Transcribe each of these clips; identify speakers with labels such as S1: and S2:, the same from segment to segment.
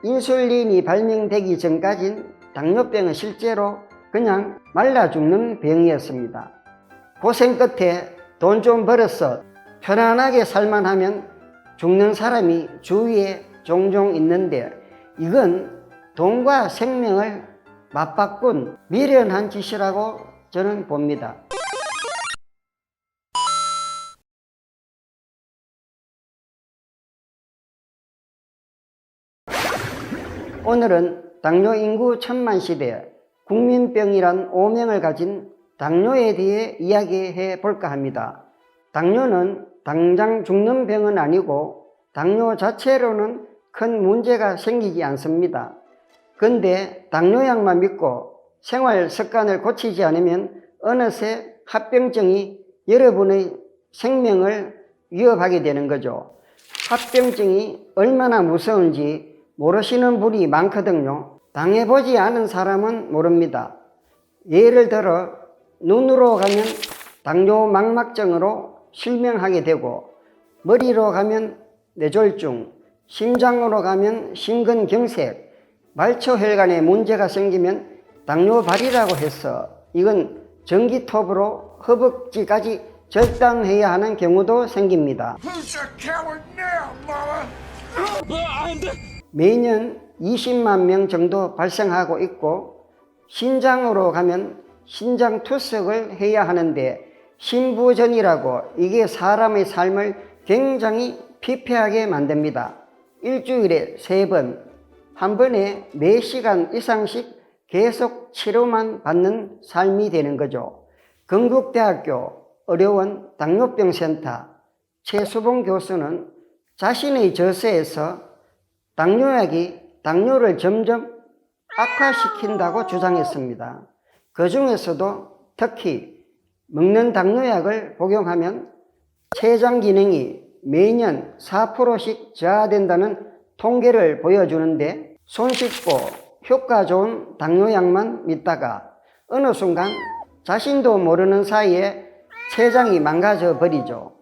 S1: 인슐린이 발명되기 전까진 당뇨병은 실제로 그냥 말라 죽는 병이었습니다. 고생 끝에 돈 좀 벌어서 편안하게 살만 하면 죽는 사람이 주위에 종종 있는데, 이건 돈과 생명을 맞바꾼 미련한 짓이라고 저는 봅니다. 오늘은 당뇨 인구 1000만 시대에 국민병이란 오명을 가진 당뇨에 대해 이야기해 볼까 합니다. 당뇨는 당장 죽는 병은 아니고 당뇨 자체로는 큰 문제가 생기지 않습니다. 근데 당뇨약만 믿고 생활 습관을 고치지 않으면 어느새 합병증이 여러분의 생명을 위협하게 되는 거죠. 합병증이 얼마나 무서운지 모르시는 분이 많거든요. 당해보지 않은 사람은 모릅니다. 예를 들어 눈으로 가면 당뇨 망막증으로 실명하게 되고, 머리로 가면 뇌졸중, 심장으로 가면 심근경색, 말초혈관에 문제가 생기면 당뇨발이라고 해서 이건 전기톱으로 허벅지까지 절단해야 하는 경우도 생깁니다. 매년 20만 명 정도 발생하고 있고, 신장으로 가면 신장 투석을 해야 하는데 신부전이라고 이게 사람의 삶을 굉장히 피폐하게 만듭니다. 일주일에 3번, 한 번에 4시간 이상씩 계속 치료만 받는 삶이 되는 거죠. 건국대학교 의료원 당뇨병센터 최수봉 교수는 자신의 저서에서 당뇨약이 당뇨를 점점 악화시킨다고 주장했습니다. 그 중에서도 특히 먹는 당뇨약을 복용하면 췌장 기능이 매년 4%씩 저하된다는 통계를 보여주는데, 손쉽고 효과 좋은 당뇨약만 믿다가 어느 순간 자신도 모르는 사이에 췌장이 망가져 버리죠.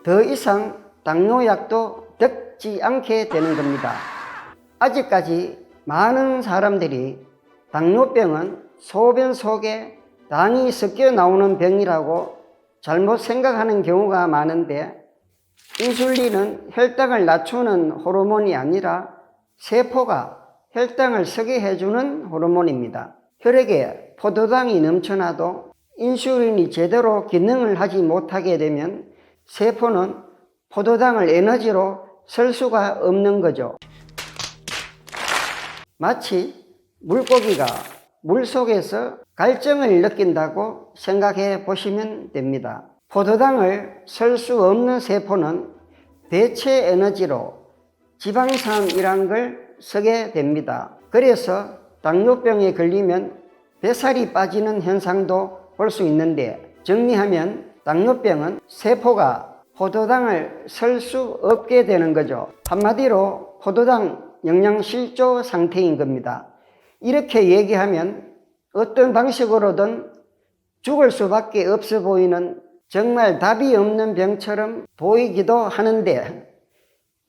S1: 더 이상 당뇨약도 듣지 않게 되는 겁니다. 아직까지 많은 사람들이 당뇨병은 소변 속에 당이 섞여 나오는 병이라고 잘못 생각하는 경우가 많은데, 인슐린은 혈당을 낮추는 호르몬이 아니라 세포가 혈당을 서게 해주는 호르몬입니다. 혈액에 포도당이 넘쳐나도 인슐린이 제대로 기능을 하지 못하게 되면 세포는 포도당을 에너지로 쓸 수가 없는 거죠. 마치 물고기가 물속에서 갈증을 느낀다고 생각해 보시면 됩니다. 포도당을 쓸 수 없는 세포는 대체 에너지로 지방산이라는 걸 쓰게 됩니다. 그래서 당뇨병에 걸리면 뱃살이 빠지는 현상도 볼 수 있는데, 정리하면 당뇨병은 세포가 포도당을 쓸 수 없게 되는 거죠. 한마디로 포도당 영양실조 상태인 겁니다. 이렇게 얘기하면 어떤 방식으로든 죽을 수밖에 없어 보이는 정말 답이 없는 병처럼 보이기도 하는데,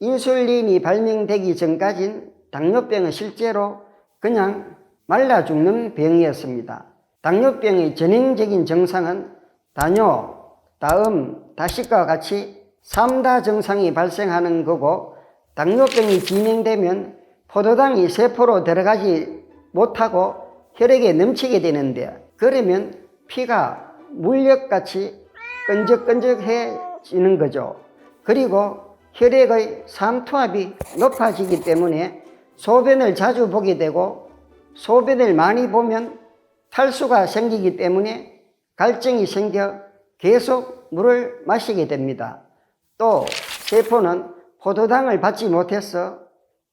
S1: 인슐린이 발명되기 전까진 당뇨병은 실제로 그냥 말라 죽는 병이었습니다. 당뇨병의 전형적인 증상은 다뇨, 다음, 다식과 같이 3다 증상이 발생하는 거고, 당뇨병이 진행되면 포도당이 세포로 들어가지 못하고 혈액에 넘치게 되는데, 그러면 피가 물엿같이 끈적끈적해지는 거죠. 그리고 혈액의 삼투압이 높아지기 때문에 소변을 자주 보게 되고, 소변을 많이 보면 탈수가 생기기 때문에 갈증이 생겨 계속 물을 마시게 됩니다. 또 세포는 포도당을 받지 못해서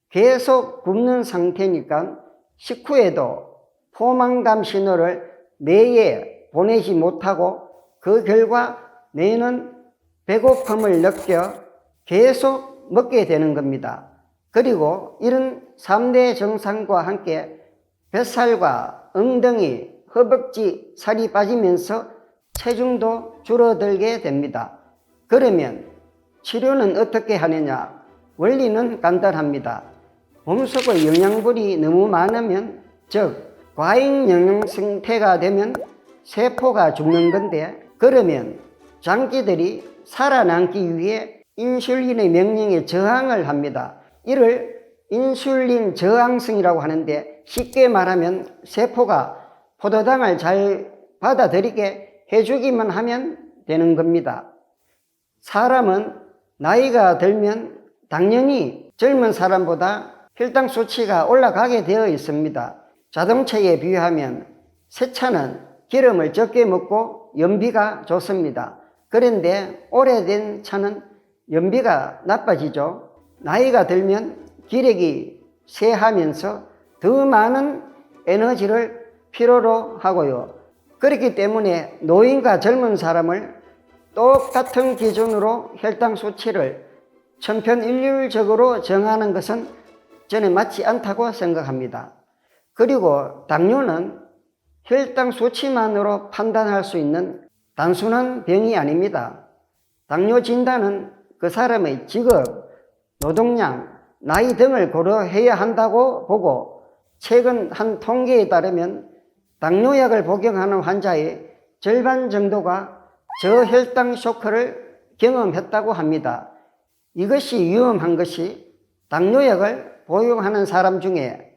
S1: 계속 굶는 상태니까 식후에도 포만감 신호를 뇌에 보내지 못하고, 그 결과 뇌는 배고픔을 느껴 계속 먹게 되는 겁니다. 그리고 이런 3대 증상과 함께 뱃살과 엉덩이, 허벅지 살이 빠지면서 체중도 줄어들게 됩니다. 그러면 치료는 어떻게 하느냐? 원리는 간단합니다. 몸속의 영양분이 너무 많으면, 즉 과잉 영양 상태가 되면 세포가 죽는 건데, 그러면 장기들이 살아남기 위해 인슐린의 명령에 저항을 합니다. 이를 인슐린 저항성이라고 하는데, 쉽게 말하면 세포가 포도당을 잘 받아들이게 해주기만 하면 되는 겁니다. 사람은 나이가 들면 당연히 젊은 사람보다 혈당 수치가 올라가게 되어 있습니다. 자동차에 비유하면 새 차는 기름을 적게 먹고 연비가 좋습니다. 그런데 오래된 차는 연비가 나빠지죠. 나이가 들면 기력이 쇠하면서 더 많은 에너지를 필요로 하고요. 그렇기 때문에 노인과 젊은 사람을 똑같은 기준으로 혈당 수치를 천편일률적으로 정하는 것은 저는 맞지 않다고 생각합니다. 그리고 당뇨는 혈당 수치만으로 판단할 수 있는 단순한 병이 아닙니다. 당뇨 진단은 그 사람의 직업, 노동량, 나이 등을 고려해야 한다고 보고, 최근 한 통계에 따르면 당뇨약을 복용하는 환자의 절반 정도가 저혈당 쇼크를 경험했다고 합니다. 이것이 위험한 것이, 당뇨약을 복용하는 사람 중에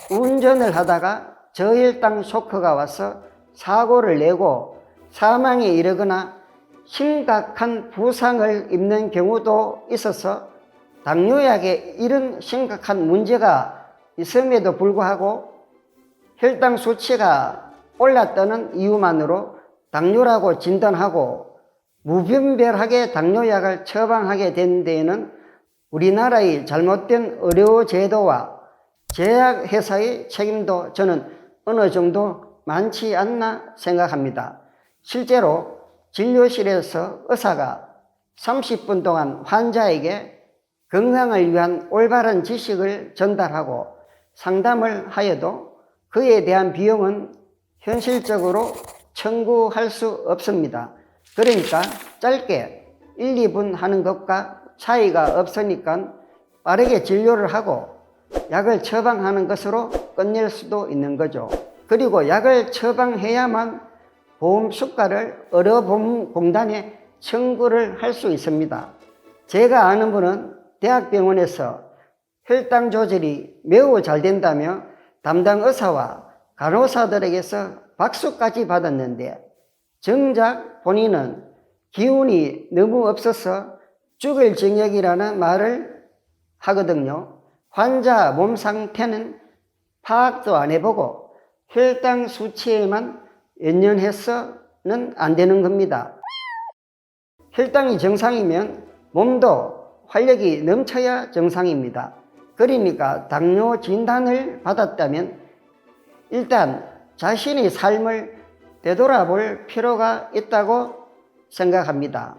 S1: 운전을 하다가 저혈당 쇼크가 와서 사고를 내고 사망에 이르거나 심각한 부상을 입는 경우도 있어서, 당뇨약에 이런 심각한 문제가 있음에도 불구하고 혈당 수치가 올랐다는 이유만으로 당뇨라고 진단하고 무분별하게 당뇨약을 처방하게 된 데에는 우리나라의 잘못된 의료 제도와 제약회사의 책임도 저는 어느 정도 많지 않나 생각합니다. 실제로 진료실에서 의사가 30분 동안 환자에게 건강을 위한 올바른 지식을 전달하고 상담을 하여도 그에 대한 비용은 현실적으로 청구할 수 없습니다. 그러니까 짧게 1, 2분 하는 것과 차이가 없으니까 빠르게 진료를 하고 약을 처방하는 것으로 끝낼 수도 있는 거죠. 그리고 약을 처방해야만 보험 수가를 의료보험공단에 청구를 할 수 있습니다. 제가 아는 분은 대학병원에서 혈당 조절이 매우 잘 된다며 담당 의사와 간호사들에게서 박수까지 받았는데, 정작 본인은 기운이 너무 없어서 죽을 정역이라는 말을 하거든요. 환자 몸 상태는 파악도 안 해보고 혈당 수치에만 연연해서는 안 되는 겁니다. 혈당이 정상이면 몸도 활력이 넘쳐야 정상입니다. 그러니까 당뇨 진단을 받았다면 일단 자신의 삶을 되돌아볼 필요가 있다고 생각합니다.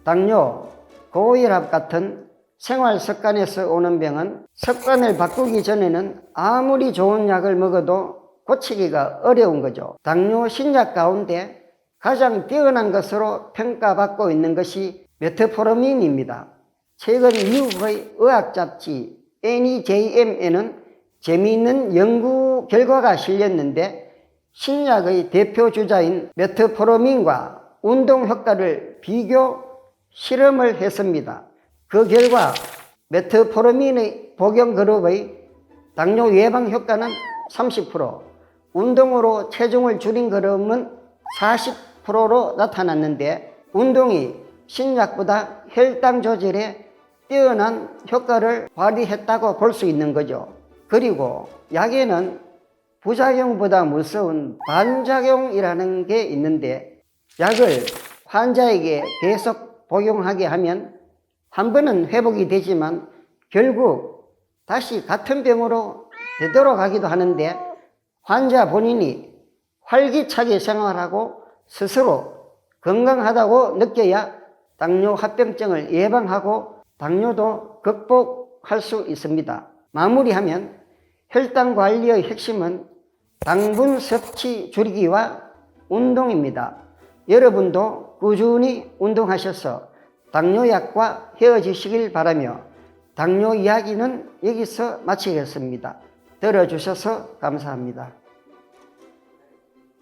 S1: 당뇨, 고혈압 같은 생활 습관에서 오는 병은 습관을 바꾸기 전에는 아무리 좋은 약을 먹어도 고치기가 어려운 거죠. 당뇨 신약 가운데 가장 뛰어난 것으로 평가받고 있는 것이 메트포르민입니다. 최근 미국의 의학 잡지 NEJM에는 재미있는 연구 결과가 실렸는데, 신약의 대표 주자인 메트포르민과 운동 효과를 비교 실험을 했습니다. 그 결과 메트포르민의 복용 그룹의 당뇨 예방 효과는 30%, 운동으로 체중을 줄인 그룹은 40%로 나타났는데, 운동이 신약보다 혈당 조절에 뛰어난 효과를 발휘했다고 볼 수 있는 거죠. 그리고 약에는 부작용보다 무서운 반작용이라는 게 있는데, 약을 환자에게 계속 복용하게 하면 한 번은 회복이 되지만 결국 다시 같은 병으로 되돌아가기도 하는데, 환자 본인이 활기차게 생활하고 스스로 건강하다고 느껴야 당뇨 합병증을 예방하고 당뇨도 극복할 수 있습니다. 마무리하면 혈당 관리의 핵심은 당분 섭취 줄이기와 운동입니다. 여러분도 꾸준히 운동하셔서 당뇨약과 헤어지시길 바라며 당뇨 이야기는 여기서 마치겠습니다. 들어주셔서 감사합니다.